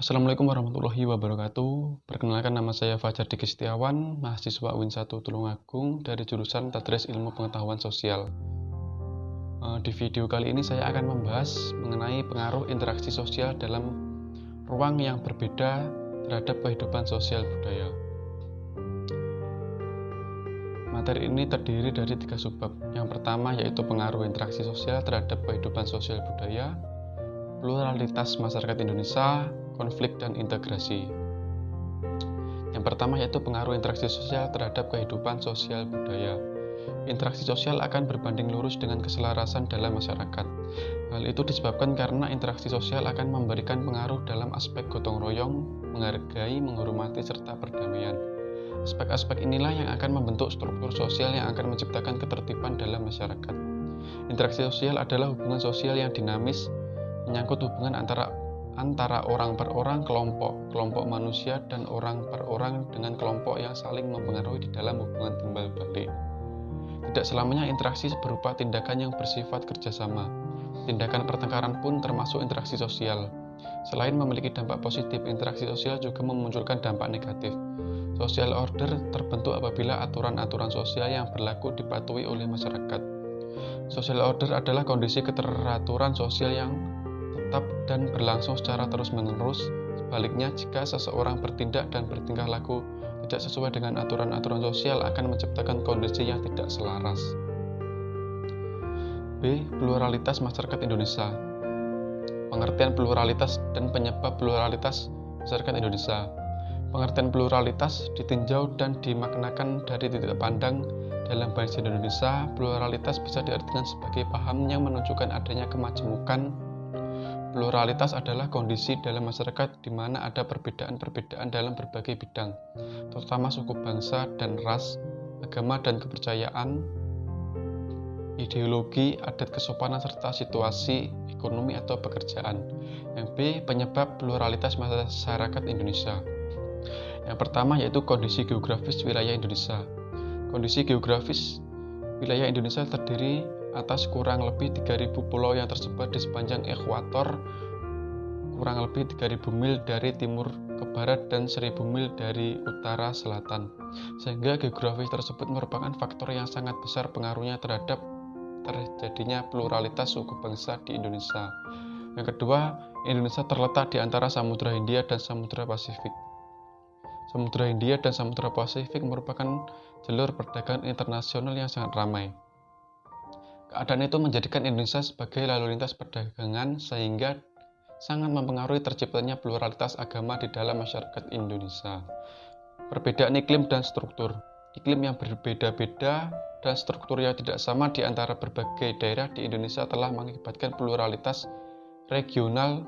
Assalamualaikum warahmatullahi wabarakatuh. Perkenalkan, nama saya Fajar Diki Setiawan, mahasiswa UIN 1 Tulungagung dari jurusan Tadris Ilmu Pengetahuan Sosial. Di video kali ini saya akan membahas mengenai pengaruh interaksi sosial dalam ruang yang berbeda terhadap kehidupan sosial budaya. Materi ini terdiri dari 3 subbab. Yang pertama yaitu pengaruh interaksi sosial terhadap kehidupan sosial budaya, pluralitas masyarakat Indonesia, konflik dan integrasi. Yang pertama yaitu pengaruh interaksi sosial terhadap kehidupan sosial budaya. Interaksi sosial akan berbanding lurus dengan keselarasan dalam masyarakat. Hal itu disebabkan karena interaksi sosial akan memberikan pengaruh dalam aspek gotong royong, menghargai, menghormati, serta perdamaian. Aspek-aspek inilah yang akan membentuk struktur sosial yang akan menciptakan ketertiban dalam masyarakat. Interaksi sosial adalah hubungan sosial yang dinamis, menyangkut hubungan antara orang per orang, kelompok manusia, dan orang per orang dengan kelompok yang saling mempengaruhi di dalam hubungan timbal balik. Tidak selamanya interaksi berupa tindakan yang bersifat kerjasama. Tindakan pertengkaran pun termasuk interaksi sosial. Selain memiliki dampak positif, interaksi sosial juga memunculkan dampak negatif. Social order terbentuk apabila aturan-aturan sosial yang berlaku dipatuhi oleh masyarakat. Social order adalah kondisi keteraturan sosial yang tetap dan berlangsung secara terus-menerus. Sebaliknya, jika seseorang bertindak dan bertingkah laku tidak sesuai dengan aturan-aturan sosial, akan menciptakan kondisi yang tidak selaras. B. Pluralitas masyarakat Indonesia. Pengertian pluralitas dan penyebab pluralitas masyarakat Indonesia. Pengertian pluralitas ditinjau dan dimaknakan dari titik pandang dalam bahasa Indonesia. Pluralitas bisa diartikan sebagai paham yang menunjukkan adanya kemajemukan. Pluralitas adalah kondisi dalam masyarakat di mana ada perbedaan-perbedaan dalam berbagai bidang, terutama suku bangsa dan ras, agama dan kepercayaan, ideologi, adat kesopanan, serta situasi ekonomi atau pekerjaan. Yang B. Penyebab pluralitas masyarakat Indonesia. Yang pertama yaitu kondisi geografis wilayah Indonesia. Kondisi geografis wilayah Indonesia terdiri atas kurang lebih 3.000 pulau yang tersebar di sepanjang ekuator, kurang lebih 3.000 mil dari timur ke barat dan 1.000 mil dari utara selatan. Sehingga geografis tersebut merupakan faktor yang sangat besar pengaruhnya terhadap terjadinya pluralitas suku bangsa di Indonesia. Yang kedua, Indonesia terletak di antara Samudra Hindia dan Samudra Pasifik. Samudra Hindia dan Samudra Pasifik merupakan jalur perdagangan internasional yang sangat ramai. Keadaan itu menjadikan Indonesia sebagai lalu lintas perdagangan sehingga sangat mempengaruhi terciptanya pluralitas agama di dalam masyarakat Indonesia. Perbedaan iklim dan struktur. Iklim yang berbeda-beda dan struktur yang tidak sama di antara berbagai daerah di Indonesia telah mengakibatkan pluralitas regional.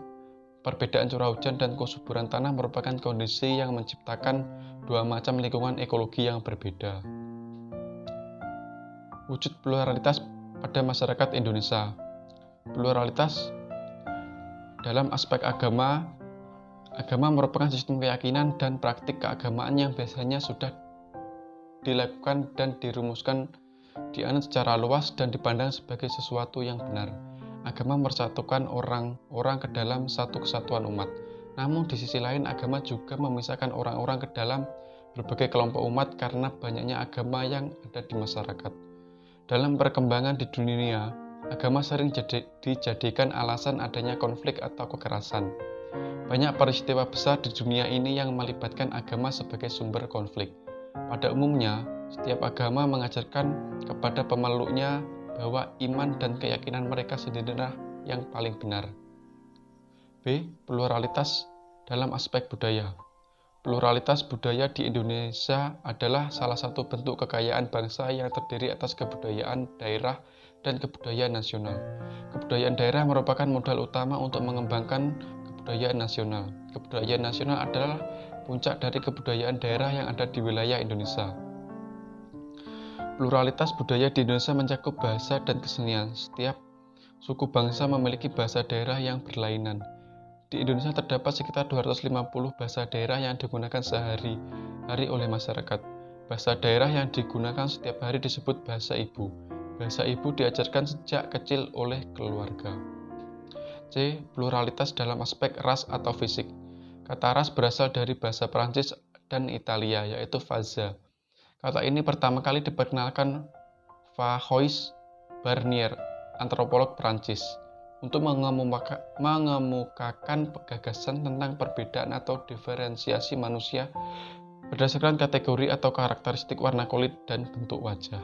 Perbedaan curah hujan dan kesuburan tanah merupakan kondisi yang menciptakan dua macam lingkungan ekologi yang berbeda. Wujud pluralitas pada masyarakat Indonesia. Pluralitas dalam aspek agama. Agama merupakan sistem keyakinan dan praktik keagamaan yang biasanya sudah dilakukan dan dirumuskan, dianut secara luas dan dipandang sebagai sesuatu yang benar. Agama mempersatukan orang-orang ke dalam satu kesatuan umat. Namun di sisi lain, agama juga memisahkan orang-orang ke dalam berbagai kelompok umat karena banyaknya agama yang ada di masyarakat. Dalam perkembangan di dunia, agama sering dijadikan alasan adanya konflik atau kekerasan. Banyak peristiwa besar di dunia ini yang melibatkan agama sebagai sumber konflik. Pada umumnya, setiap agama mengajarkan kepada pemeluknya bahwa iman dan keyakinan mereka sendirilah yang paling benar. B. Pluralitas dalam aspek budaya. Pluralitas budaya di Indonesia adalah salah satu bentuk kekayaan bangsa yang terdiri atas kebudayaan daerah dan kebudayaan nasional. Kebudayaan daerah merupakan modal utama untuk mengembangkan kebudayaan nasional. Kebudayaan nasional adalah puncak dari kebudayaan daerah yang ada di wilayah Indonesia. Pluralitas budaya di Indonesia mencakup bahasa dan kesenian. Setiap suku bangsa memiliki bahasa daerah yang berlainan. Di Indonesia terdapat sekitar 250 bahasa daerah yang digunakan sehari-hari oleh masyarakat. Bahasa daerah yang digunakan setiap hari disebut bahasa ibu. Bahasa ibu diajarkan sejak kecil oleh keluarga. C. Pluralitas dalam aspek ras atau fisik. Kata ras berasal dari bahasa Prancis dan Italia, yaitu fazza. Kata ini pertama kali diperkenalkan Valois Barnier, antropolog Prancis, untuk mengemukakan gagasan tentang perbedaan atau diferensiasi manusia berdasarkan kategori atau karakteristik warna kulit dan bentuk wajah.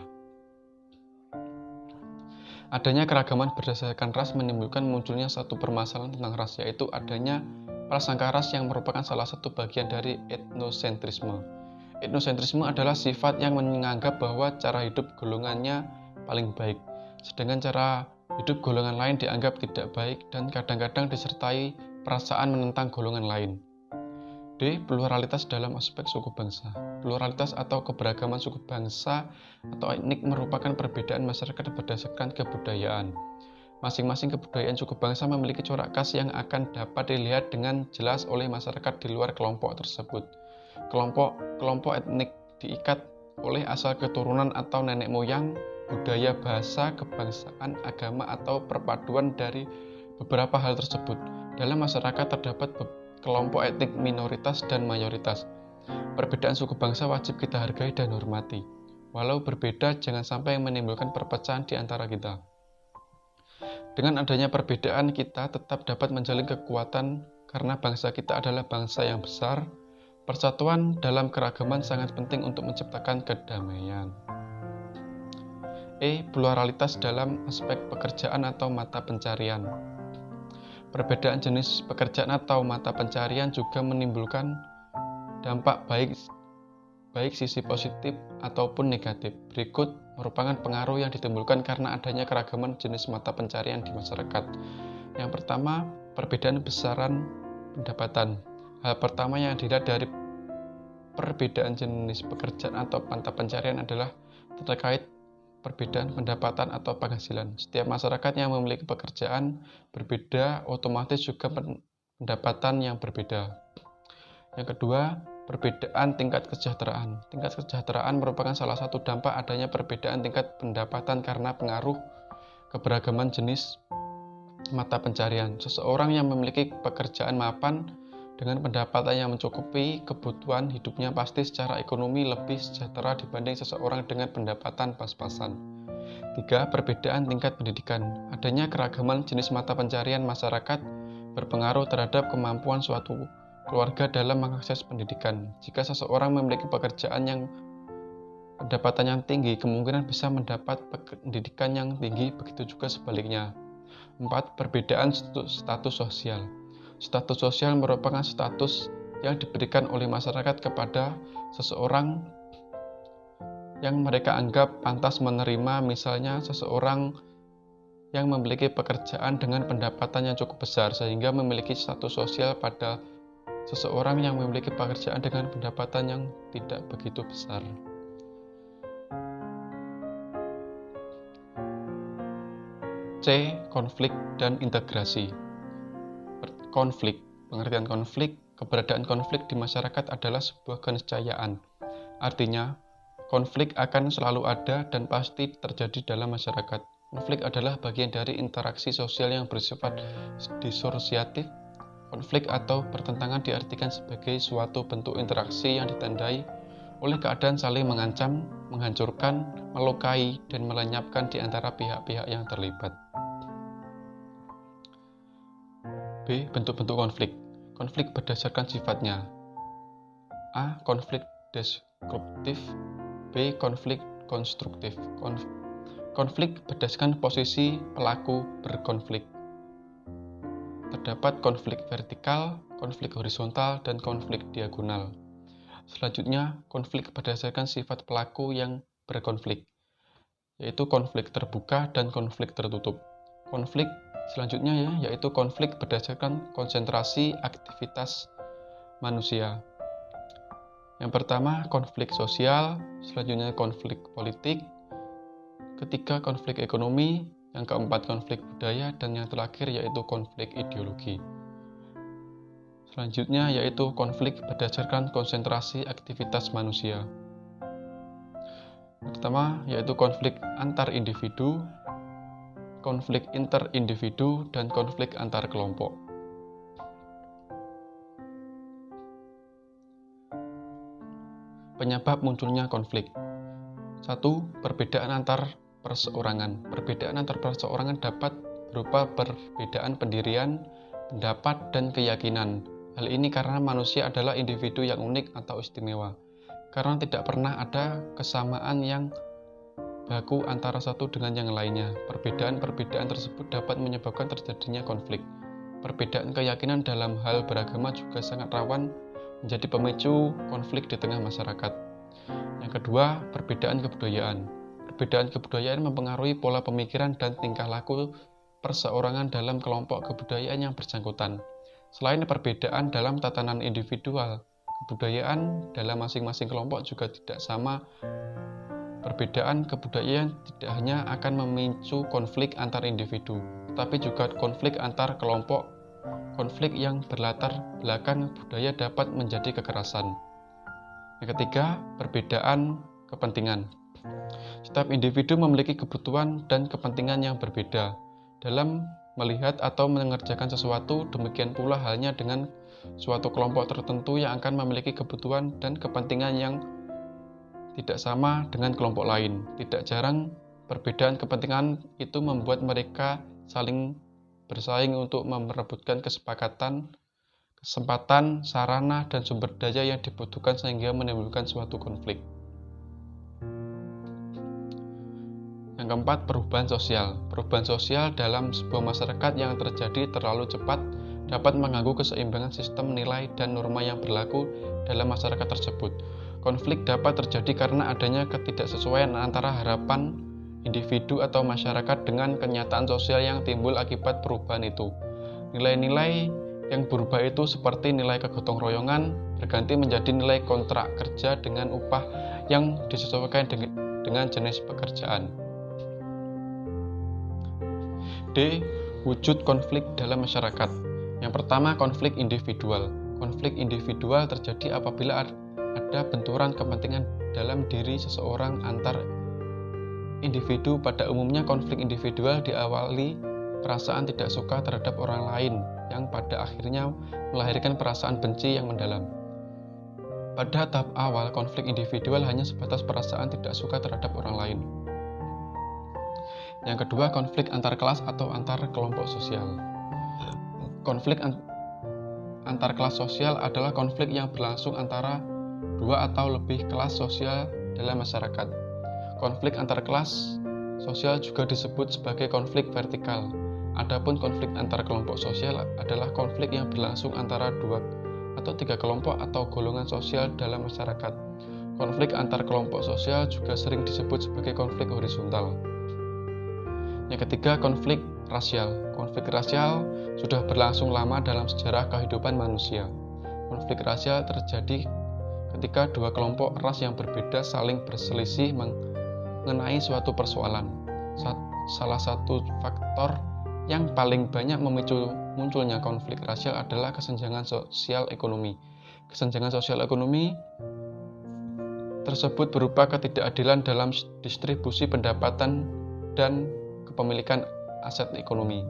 Adanya keragaman berdasarkan ras menimbulkan munculnya satu permasalahan tentang ras, yaitu adanya prasangka ras yang merupakan salah satu bagian dari etnosentrisme. Etnosentrisme adalah sifat yang menganggap bahwa cara hidup golongannya paling baik, sedangkan cara hidup golongan lain dianggap tidak baik dan kadang-kadang disertai perasaan menentang golongan lain. D. Pluralitas dalam aspek suku bangsa. Pluralitas atau keberagaman suku bangsa atau etnik merupakan perbedaan masyarakat berdasarkan kebudayaan. Masing-masing kebudayaan suku bangsa memiliki corak khas yang akan dapat dilihat dengan jelas oleh masyarakat di luar kelompok tersebut. Kelompok etnik diikat oleh asal keturunan atau nenek moyang, budaya, bahasa, kebangsaan, agama, atau perpaduan dari beberapa hal tersebut. Dalam masyarakat terdapat kelompok etnik minoritas dan mayoritas. Perbedaan suku bangsa wajib kita hargai dan hormati. Walau berbeda, jangan sampai menimbulkan perpecahan di antara kita. Dengan adanya perbedaan, kita tetap dapat menjalin kekuatan karena bangsa kita adalah bangsa yang besar. Persatuan dalam keragaman sangat penting untuk menciptakan kedamaian. E. Pluralitas dalam aspek pekerjaan atau mata pencarian. Perbedaan jenis pekerjaan atau mata pencarian juga menimbulkan dampak baik sisi positif ataupun negatif. Berikut merupakan pengaruh yang ditimbulkan karena adanya keragaman jenis mata pencarian di masyarakat. Yang pertama, perbedaan besaran pendapatan. Hal pertama yang dilihat dari perbedaan jenis pekerjaan atau mata pencarian adalah terkait perbedaan pendapatan atau penghasilan. Setiap masyarakat yang memiliki pekerjaan berbeda otomatis juga pendapatan yang berbeda. Yang kedua, perbedaan tingkat kesejahteraan. Tingkat kesejahteraan merupakan salah satu dampak adanya perbedaan tingkat pendapatan karena pengaruh keberagaman jenis mata pencarian. Seseorang yang memiliki pekerjaan mapan dengan pendapatan yang mencukupi kebutuhan hidupnya pasti secara ekonomi lebih sejahtera dibanding seseorang dengan pendapatan pas-pasan. 3. Perbedaan tingkat pendidikan. Adanya keragaman jenis mata pencarian masyarakat berpengaruh terhadap kemampuan suatu keluarga dalam mengakses pendidikan. Jika seseorang memiliki pekerjaan yang pendapatan yang tinggi, kemungkinan bisa mendapat pendidikan yang tinggi, begitu juga sebaliknya. 4. Perbedaan status sosial. Status sosial merupakan status yang diberikan oleh masyarakat kepada seseorang yang mereka anggap pantas menerima, misalnya seseorang yang memiliki pekerjaan dengan pendapatan yang cukup besar sehingga memiliki status sosial pada seseorang yang memiliki pekerjaan dengan pendapatan yang tidak begitu besar. C. Konflik dan integrasi. Konflik. Pengertian konflik, keberadaan konflik di masyarakat adalah sebuah keniscayaan. Artinya, konflik akan selalu ada dan pasti terjadi dalam masyarakat. Konflik adalah bagian dari interaksi sosial yang bersifat disosiatif. Konflik atau pertentangan diartikan sebagai suatu bentuk interaksi yang ditandai oleh keadaan saling mengancam, menghancurkan, melukai, dan melenyapkan di antara pihak-pihak yang terlibat. B. Bentuk-bentuk konflik. Konflik berdasarkan sifatnya. A. Konflik destruktif. B. Konflik konstruktif. Konflik berdasarkan posisi pelaku berkonflik. Terdapat konflik vertikal, konflik horizontal, dan konflik diagonal. Selanjutnya, konflik berdasarkan sifat pelaku yang berkonflik, yaitu konflik terbuka dan konflik tertutup. Konflik selanjutnya yaitu konflik berdasarkan konsentrasi aktivitas manusia. Yang pertama, konflik sosial, selanjutnya konflik politik, ketiga konflik ekonomi, yang keempat konflik budaya, dan yang terakhir yaitu konflik ideologi. Selanjutnya yaitu konflik berdasarkan konsentrasi aktivitas manusia. Pertama yaitu konflik antar individu, konflik interindividu, dan konflik antar kelompok. Penyebab munculnya konflik. 1. Perbedaan antar perseorangan. Perbedaan antar perseorangan dapat berupa perbedaan pendirian, pendapat, dan keyakinan. Hal ini karena manusia adalah individu yang unik atau istimewa. Karena tidak pernah ada kesamaan yang baku antara satu dengan yang lainnya. Perbedaan-perbedaan tersebut dapat menyebabkan terjadinya konflik. Perbedaan keyakinan dalam hal beragama juga sangat rawan menjadi pemicu konflik di tengah masyarakat. Yang kedua, perbedaan kebudayaan. Perbedaan kebudayaan mempengaruhi pola pemikiran dan tingkah laku perseorangan dalam kelompok kebudayaan yang bersangkutan. Selain perbedaan dalam tatanan individual, kebudayaan dalam masing-masing kelompok juga tidak sama. Perbedaan kebudayaan tidak hanya akan memicu konflik antar individu, tetapi juga konflik antar kelompok. Konflik yang berlatar belakang budaya dapat menjadi kekerasan. Yang ketiga, perbedaan kepentingan. Setiap individu memiliki kebutuhan dan kepentingan yang berbeda dalam melihat atau mengerjakan sesuatu. Demikian pula halnya dengan suatu kelompok tertentu yang akan memiliki kebutuhan dan kepentingan yang tidak sama dengan kelompok lain. Tidak jarang perbedaan kepentingan itu membuat mereka saling bersaing untuk merebutkan kesempatan, sarana, dan sumber daya yang dibutuhkan sehingga menimbulkan suatu konflik. Yang keempat, perubahan sosial. Perubahan sosial dalam sebuah masyarakat yang terjadi terlalu cepat dapat mengganggu keseimbangan sistem nilai dan norma yang berlaku dalam masyarakat tersebut. Konflik dapat terjadi karena adanya ketidaksesuaian antara harapan individu atau masyarakat dengan kenyataan sosial yang timbul akibat perubahan itu. Nilai-nilai yang berubah itu seperti nilai kegotong royongan berganti menjadi nilai kontrak kerja dengan upah yang disesuaikan dengan jenis pekerjaan. D. Wujud konflik dalam masyarakat. Yang pertama, konflik individual. Konflik individual terjadi apabila ada benturan kepentingan dalam diri seseorang antar individu. Pada umumnya konflik individual diawali perasaan tidak suka terhadap orang lain yang pada akhirnya melahirkan perasaan benci yang mendalam. Pada tahap awal, konflik individual hanya sebatas perasaan tidak suka terhadap orang lain. Yang kedua, konflik antar kelas atau antar kelompok sosial. Konflik antar kelas sosial adalah konflik yang berlangsung antara dua atau lebih kelas sosial dalam masyarakat. Konflik antar kelas sosial juga disebut sebagai konflik vertikal. Adapun konflik antar kelompok sosial adalah konflik yang berlangsung antara dua atau tiga kelompok atau golongan sosial dalam masyarakat. Konflik antar kelompok sosial juga sering disebut sebagai konflik horizontal. Yang ketiga, konflik rasial. Konflik rasial sudah berlangsung lama dalam sejarah kehidupan manusia. Konflik rasial terjadi ketika dua kelompok ras yang berbeda saling berselisih mengenai suatu persoalan. Salah satu faktor yang paling banyak memicu munculnya konflik rasial adalah kesenjangan sosial ekonomi. Kesenjangan sosial ekonomi tersebut berupa ketidakadilan dalam distribusi pendapatan dan kepemilikan aset ekonomi.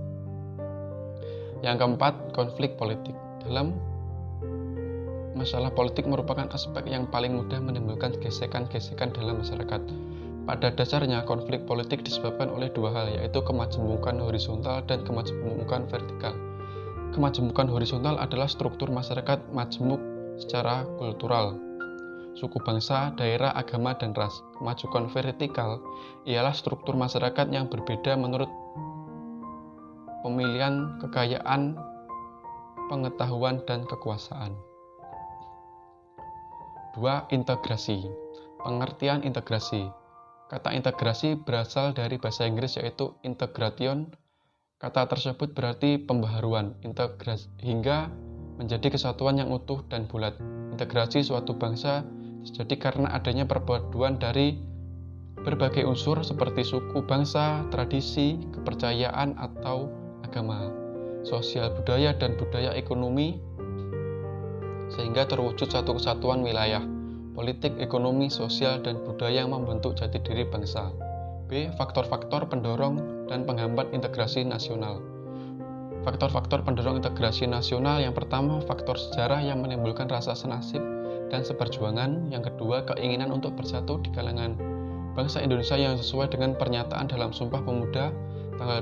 Yang keempat, konflik politik. Dalam masalah politik merupakan aspek yang paling mudah menimbulkan gesekan-gesekan dalam masyarakat. Pada dasarnya, konflik politik disebabkan oleh dua hal, yaitu kemajemukan horizontal dan kemajemukan vertikal. Kemajemukan horizontal adalah struktur masyarakat majemuk secara kultural, suku bangsa, daerah, agama, dan ras. Kemajemukan vertikal ialah struktur masyarakat yang berbeda menurut pemilihan, kekayaan, pengetahuan, dan kekuasaan. 2. Integrasi. Pengertian integrasi. Kata integrasi berasal dari bahasa Inggris yaitu integration. Kata tersebut berarti pembaharuan, integrasi, hingga menjadi kesatuan yang utuh dan bulat. Integrasi suatu bangsa terjadi karena adanya perpaduan dari berbagai unsur seperti suku, bangsa, tradisi, kepercayaan atau agama, sosial budaya, dan budaya ekonomi, sehingga terwujud satu kesatuan wilayah, politik, ekonomi, sosial, dan budaya yang membentuk jati diri bangsa. B. Faktor-faktor pendorong dan penghambat integrasi nasional. Faktor-faktor pendorong integrasi nasional yang pertama, faktor sejarah yang menimbulkan rasa senasib dan seperjuangan. Yang kedua, keinginan untuk bersatu di kalangan bangsa Indonesia yang sesuai dengan pernyataan dalam Sumpah Pemuda tanggal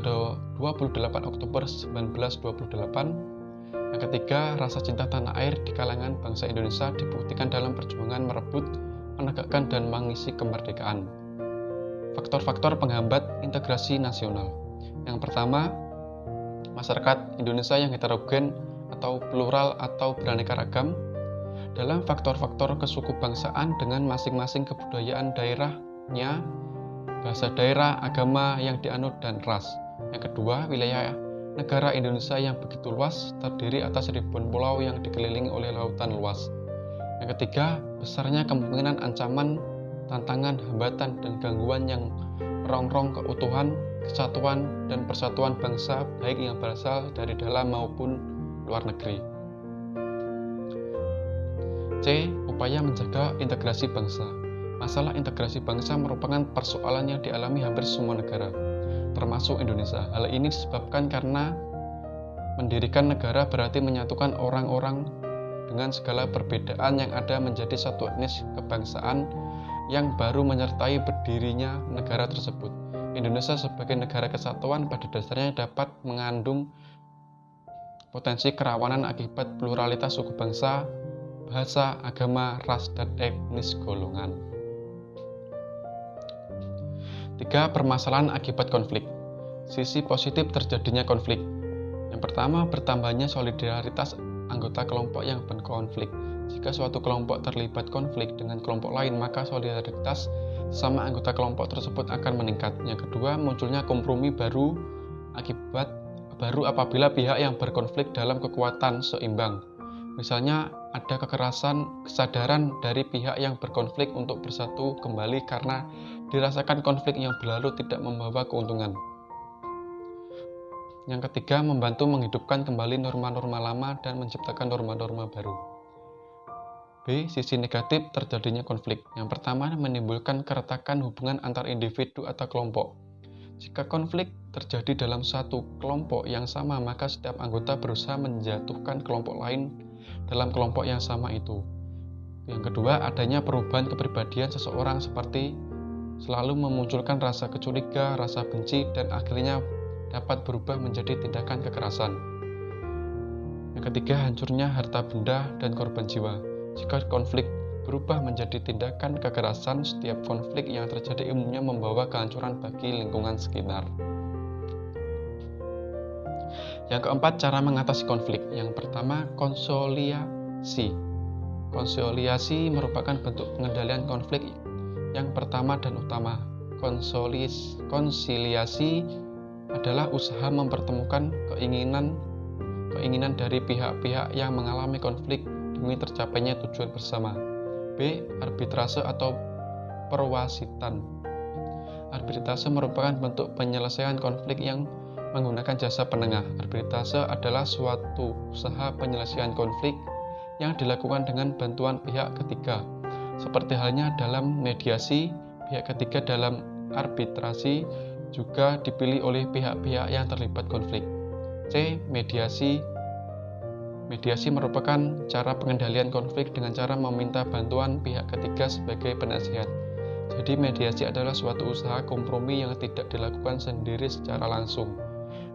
28 Oktober 1928. Yang ketiga, rasa cinta tanah air di kalangan bangsa Indonesia dibuktikan dalam perjuangan merebut, menegakkan, dan mengisi kemerdekaan. Faktor-faktor penghambat integrasi nasional. Yang pertama, masyarakat Indonesia yang heterogen atau plural atau beraneka ragam. Dalam faktor-faktor kesukubangsaan dengan masing-masing kebudayaan daerahnya, bahasa daerah, agama yang dianut, dan ras. Yang kedua, wilayah negara Indonesia yang begitu luas, terdiri atas ribuan pulau yang dikelilingi oleh lautan luas. Yang ketiga, besarnya kemungkinan ancaman, tantangan, hambatan, dan gangguan yang merongrong keutuhan, kesatuan, dan persatuan bangsa, baik yang berasal dari dalam maupun luar negeri. C. Upaya menjaga integrasi bangsa. Masalah integrasi bangsa merupakan persoalan yang dialami hampir semua negara, termasuk Indonesia. Hal ini disebabkan karena mendirikan negara berarti menyatukan orang-orang dengan segala perbedaan yang ada menjadi satu etnis kebangsaan yang baru menyertai berdirinya negara tersebut. Indonesia sebagai negara kesatuan pada dasarnya dapat mengandung potensi kerawanan akibat pluralitas suku bangsa, bahasa, agama, ras, dan etnis golongan. 3. Permasalahan akibat konflik. Sisi positif terjadinya konflik. Yang pertama, bertambahnya solidaritas anggota kelompok yang berkonflik. Jika suatu kelompok terlibat konflik dengan kelompok lain, maka solidaritas sama anggota kelompok tersebut akan meningkat. Yang kedua, munculnya kompromi baru apabila pihak yang berkonflik dalam kekuatan seimbang. Misalnya, ada kesadaran dari pihak yang berkonflik untuk bersatu kembali karena dirasakan konflik yang berlalu tidak membawa keuntungan. Yang ketiga, membantu menghidupkan kembali norma-norma lama dan menciptakan norma-norma baru. B. Sisi negatif terjadinya konflik. Yang pertama, menimbulkan keretakan hubungan antar individu atau kelompok. Jika konflik terjadi dalam satu kelompok yang sama, maka setiap anggota berusaha menjatuhkan kelompok lain dalam kelompok yang sama itu. Yang kedua, adanya perubahan kepribadian seseorang seperti selalu memunculkan rasa curiga, rasa benci, dan akhirnya dapat berubah menjadi tindakan kekerasan. Yang ketiga, hancurnya harta benda dan korban jiwa. Jika konflik berubah menjadi tindakan kekerasan, setiap konflik yang terjadi umumnya membawa kehancuran bagi lingkungan sekitar. Yang keempat, cara mengatasi konflik. Yang pertama, konsiliasi. Konsiliasi merupakan bentuk pengendalian konflik yang pertama dan utama. Konsiliasi adalah usaha mempertemukan keinginan dari pihak-pihak yang mengalami konflik demi tercapainya tujuan bersama. B. Arbitrase atau perwasitan. Arbitrase merupakan bentuk penyelesaian konflik yang menggunakan jasa penengah. Arbitrase adalah suatu usaha penyelesaian konflik yang dilakukan dengan bantuan pihak ketiga. Seperti halnya dalam mediasi, pihak ketiga dalam arbitrasi juga dipilih oleh pihak-pihak yang terlibat konflik. C. Mediasi. Mediasi merupakan cara pengendalian konflik dengan cara meminta bantuan pihak ketiga sebagai penasihat. Jadi mediasi adalah suatu usaha kompromi yang tidak dilakukan sendiri secara langsung.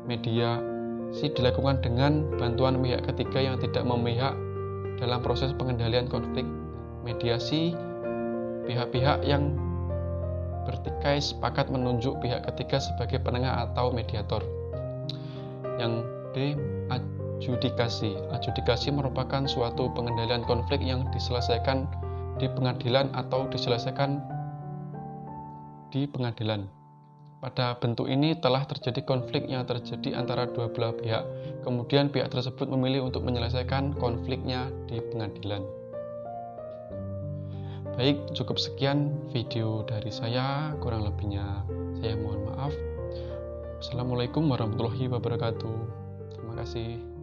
Mediasi dilakukan dengan bantuan pihak ketiga yang tidak memihak dalam proses pengendalian konflik. Mediasi, pihak-pihak yang bertikai sepakat menunjuk pihak ketiga sebagai penengah atau mediator. Yang D. Adjudikasi. Adjudikasi merupakan suatu pengendalian konflik yang diselesaikan di pengadilan atau diselesaikan di pengadilan. Pada bentuk ini telah terjadi konflik yang terjadi antara dua belah pihak. Kemudian pihak tersebut memilih untuk menyelesaikan konfliknya di pengadilan. Baik, cukup sekian video dari saya. Kurang lebihnya saya mohon maaf. Assalamualaikum warahmatullahi wabarakatuh. Terima kasih.